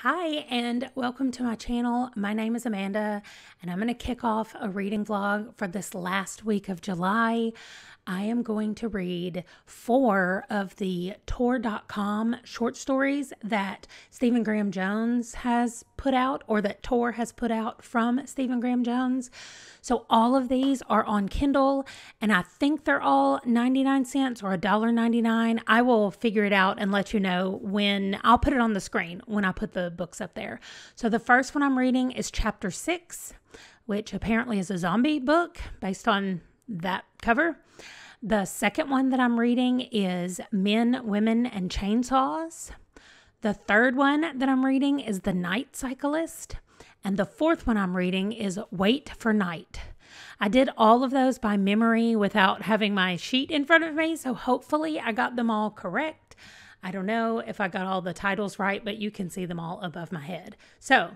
Hi, and welcome to my channel. My name is Amanda, and I'm going to kick off a reading vlog for this last week of July. I am going to read 4 of the Tor.com short stories that Stephen Graham Jones has put out, or that Tor has put out from Stephen Graham Jones. So all of these are on Kindle, and I think they're all 99 cents or $1.99. I will figure it out and let you know when I'll put it on the screen when I put the books up there. So the first one I'm reading is chapter 6, which apparently is a zombie book based on that cover. The second one that I'm reading is Men, Women, and Chainsaws. The third one that I'm reading is The Night Cyclist. And the fourth one I'm reading is Wait for Night. I did all of those by memory without having my sheet in front of me, so hopefully I got them all correct. I don't know if I got all the titles right, but you can see them all above my head. So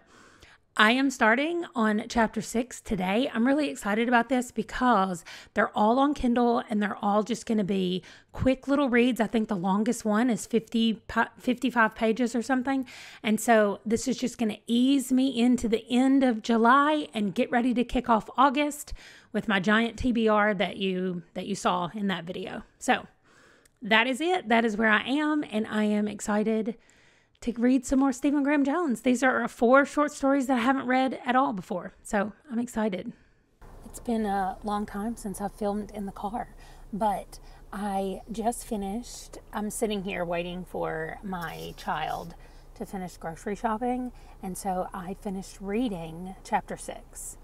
I am starting on chapter 6 today. I'm really excited about this because they're all on Kindle and they're all just going to be quick little reads. I think the longest one is 55 pages or something. And so this is just going to ease me into the end of July and get ready to kick off August with my giant TBR that you saw in that video. So that is it. That is where I am, and I am excited to read some more Stephen Graham Jones. These are 4 short stories that I haven't read at all before, so I'm excited. It's been a long time since I've filmed in the car, but I just finished. I'm sitting here waiting for my child to finish grocery shopping, and so I finished reading chapter 6,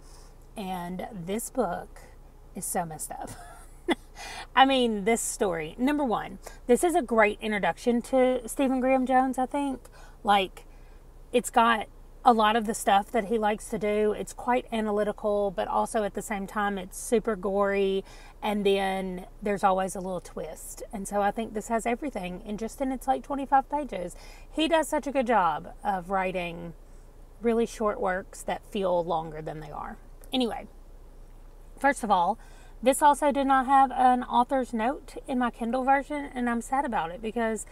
and this book is so messed up. I mean, this story, number one, this is a great introduction to Stephen Graham Jones, I think. Like, it's got a lot of the stuff that he likes to do. It's quite analytical, but also at the same time, it's super gory. And then there's always a little twist. And so I think this has everything in its like 25 pages. He does such a good job of writing really short works that feel longer than they are. Anyway, first of all, this also did not have an author's note in my Kindle version, and I'm sad about it because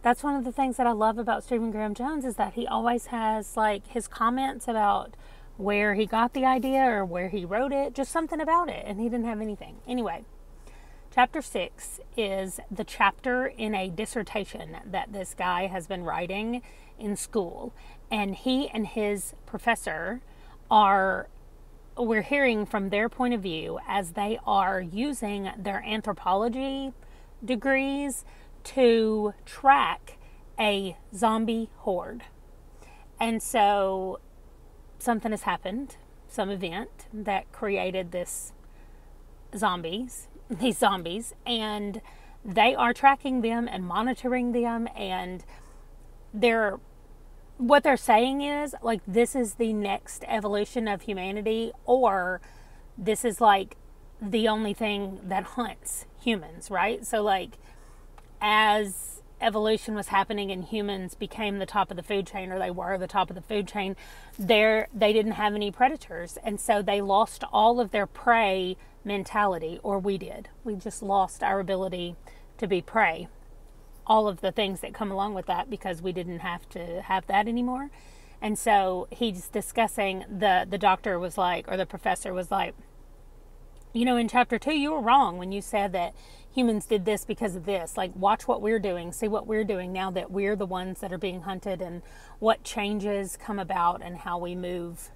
that's one of the things that I love about Stephen Graham Jones is that he always has like his comments about where he got the idea or where he wrote it, just something about it, and he didn't have anything. Anyway, chapter 6 is the chapter in a dissertation that this guy has been writing in school, and he and his professor we're hearing from their point of view as they are using their anthropology degrees to track a zombie horde. And so something has happened, some event that created these zombies, and they are tracking them and monitoring them, and what they're saying is, like, this is the next evolution of humanity, or this is, like, the only thing that hunts humans, right? So, like, as evolution was happening and humans became the top of the food chain, or they were the top of the food chain, they didn't have any predators. And so they lost all of their prey mentality, or we did. We just lost our ability to be prey. All of the things that come along with that, because we didn't have to have that anymore. And so he's discussing, the doctor was like, or the professor was like, you know, in chapter 2, you were wrong when you said that humans did this because of this. Like, watch what we're doing, see what we're doing now that we're the ones that are being hunted, and what changes come about and how we move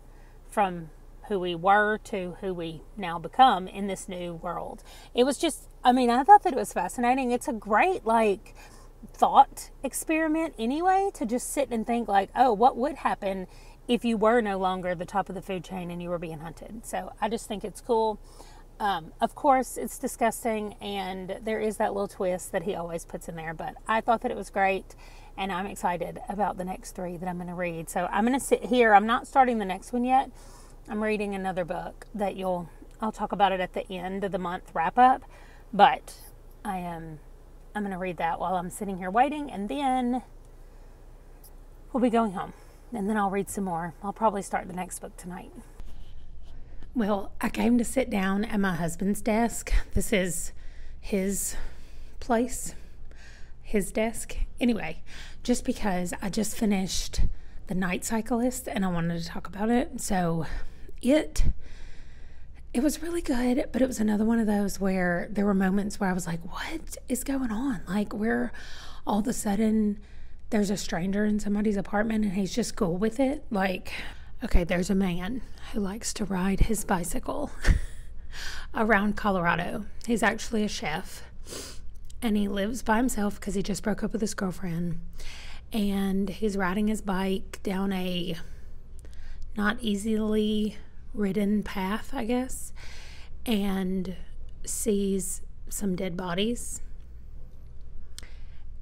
from who we were to who we now become in this new world. It was just, I mean, I thought that it was fascinating. It's a great, like, thought experiment anyway, to just sit and think like, oh, what would happen if you were no longer the top of the food chain and you were being hunted? So I just think it's cool. Of course, it's disgusting, and there is that little twist that he always puts in there, but I thought that it was great, and I'm excited about the next 3 that I'm going to read. So I'm going to sit here. I'm not starting the next one yet. I'm reading another book that I'll talk about it at the end of the month wrap up, but I'm going to read that while I'm sitting here waiting, and then we'll be going home, and then I'll read some more. I'll probably start the next book tonight. Well, I came to sit down at my husband's desk. This is his place, his desk. Anyway, just because I just finished The Night Cyclist, and I wanted to talk about it. So it was really good, but it was another one of those where there were moments where I was like, what is going on? Like, where all of a sudden there's a stranger in somebody's apartment and he's just cool with it. Like, okay, there's a man who likes to ride his bicycle around Colorado. He's actually a chef, and he lives by himself because he just broke up with his girlfriend. And he's riding his bike down a not easily ridden path, I guess, and sees some dead bodies.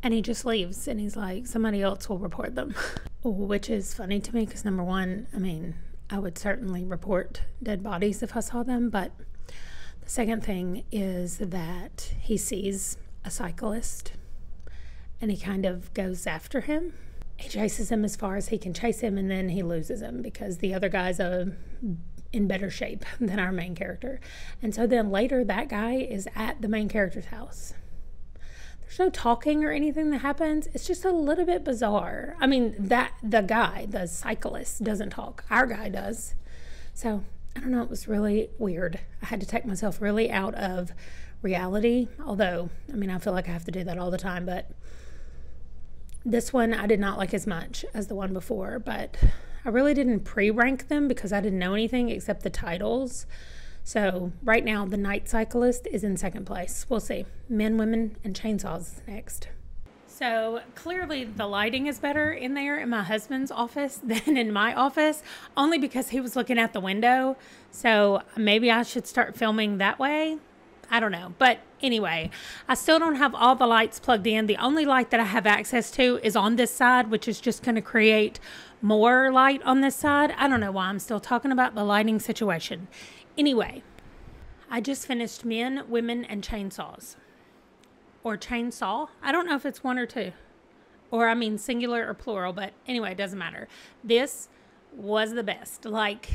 And he just leaves, and he's like, somebody else will report them. Which is funny to me because, number one, I mean, I would certainly report dead bodies if I saw them. But the second thing is that he sees a cyclist, and he kind of goes after him. He chases him as far as he can chase him, and then he loses him because the other guy's in better shape than our main character. And so then later, that guy is at the main character's house. There's no talking or anything that happens. It's just a little bit bizarre. I mean, the cyclist doesn't talk. Our guy does. So, I don't know. It was really weird. I had to take myself really out of reality. Although, I mean, I feel like I have to do that all the time. But this one I did not like as much as the one before. But I really didn't pre-rank them because I didn't know anything except the titles. So right now, The Night Cyclist is in second place. We'll see. Men, Women, and Chainsaws is next. So clearly the lighting is better in there in my husband's office than in my office, only because he was looking out the window. So maybe I should start filming that way. I don't know. But anyway, I still don't have all the lights plugged in. The only light that I have access to is on this side, which is just going to create more light on this side. I don't know why I'm still talking about the lighting situation. Anyway, I just finished Men, Women, and Chainsaws. Or Chainsaw. I don't know if it's one or two. Or, I mean, singular or plural. But anyway, it doesn't matter. This was the best. Like,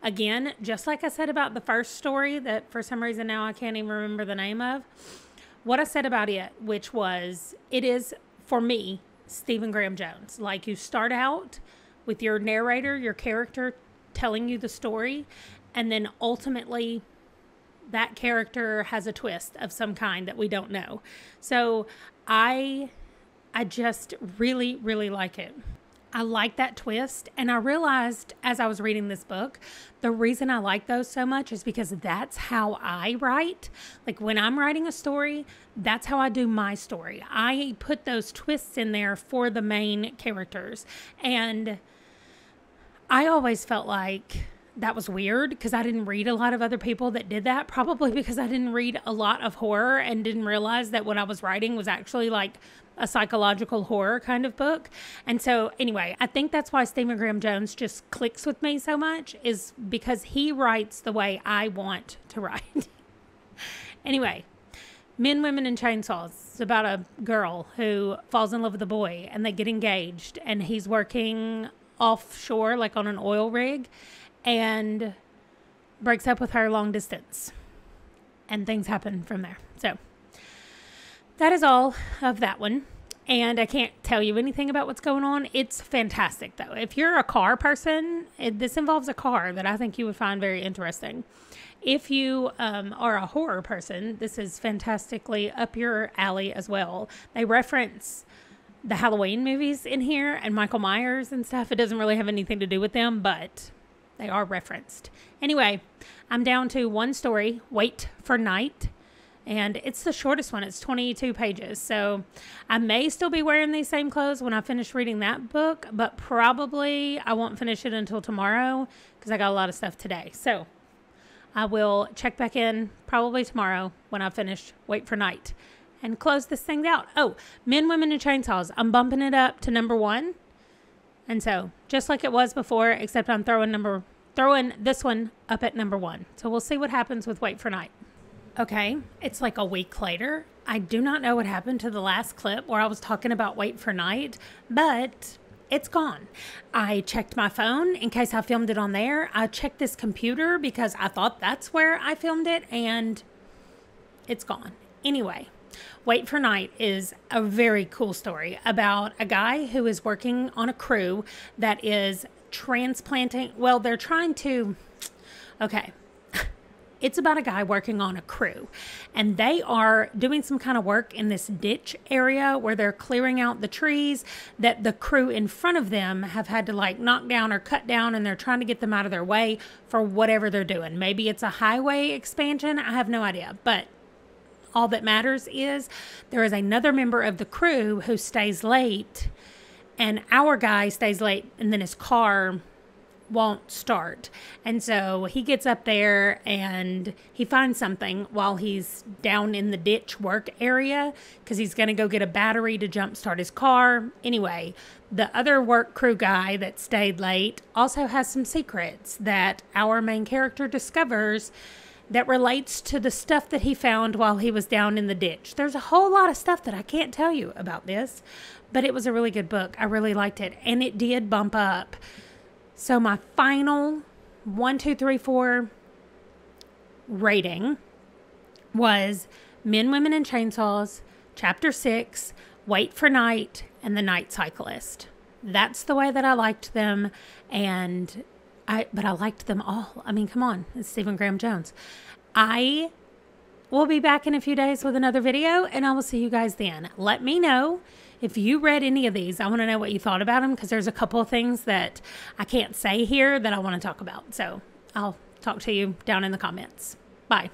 again, just like I said about the first story that for some reason now I can't even remember the name of. What I said about it, which was, it is, for me, Stephen Graham Jones. Like, you start out with your narrator, your character telling you the story, and then ultimately that character has a twist of some kind that we don't know. So I just really, really like it. I like that twist. And I realized as I was reading this book, the reason I like those so much is because that's how I write. Like when I'm writing a story, that's how I do my story. I put those twists in there for the main characters. And I always felt like that was weird because I didn't read a lot of other people that did that. Probably because I didn't read a lot of horror and didn't realize that what I was writing was actually like a psychological horror kind of book. And so anyway, I think that's why Stephen Graham Jones just clicks with me so much, is because he writes the way I want to write. Anyway, Men, Women, and Chainsaws. It's about a girl who falls in love with a boy and they get engaged, and he's working offshore, like on an oil rig, and breaks up with her long distance. And things happen from there. So that is all of that one. And I can't tell you anything about what's going on. It's fantastic, though. If you're a car person, this involves a car that I think you would find very interesting. If you are a horror person, this is fantastically up your alley as well. They reference the Halloween movies in here and Michael Myers and stuff. It doesn't really have anything to do with them, but they are referenced. Anyway, I'm down to one story, Wait for Night. And it's the shortest one. It's 22 pages. So I may still be wearing these same clothes when I finish reading that book, but probably I won't finish it until tomorrow because I got a lot of stuff today. So I will check back in probably tomorrow when I finish Wait for Night and close this thing out. Oh, Men, Women, and Chainsaws. I'm bumping it up to number 1. And so just like it was before, except I'm throwing this one up at number 1. So we'll see what happens with Wait for Night. Okay, it's like a week later. I do not know what happened to the last clip where I was talking about Wait for Night, but it's gone. I checked my phone in case I filmed it on there. I checked this computer because I thought that's where I filmed it, and it's gone. Anyway, Wait for Night is a very cool story about a guy who is working on a crew that is transplanting. Well, they're trying to, okay. It's about a guy working on a crew, and they are doing some kind of work in this ditch area where they're clearing out the trees that the crew in front of them have had to like knock down or cut down, and they're trying to get them out of their way for whatever they're doing. Maybe it's a highway expansion. I have no idea, but all that matters is there is another member of the crew who stays late, and our guy stays late, and then his car won't start. And so he gets up there and he finds something while he's down in the ditch work area because he's going to go get a battery to jump start his car. Anyway, the other work crew guy that stayed late also has some secrets that our main character discovers that relates to the stuff that he found while he was down in the ditch. There's a whole lot of stuff that I can't tell you about this, but it was a really good book. I really liked it, and it did bump up. So my final 1, 2, 3, 4 rating was Men, Women, and Chainsaws, Chapter 6, Wait for Night, and The Night Cyclist. That's the way that I liked them, but I liked them all. I mean, come on, it's Stephen Graham Jones. I will be back in a few days with another video, and I will see you guys then. Let me know if you read any of these. I want to know what you thought about them because there's a couple of things that I can't say here that I want to talk about. So I'll talk to you down in the comments. Bye.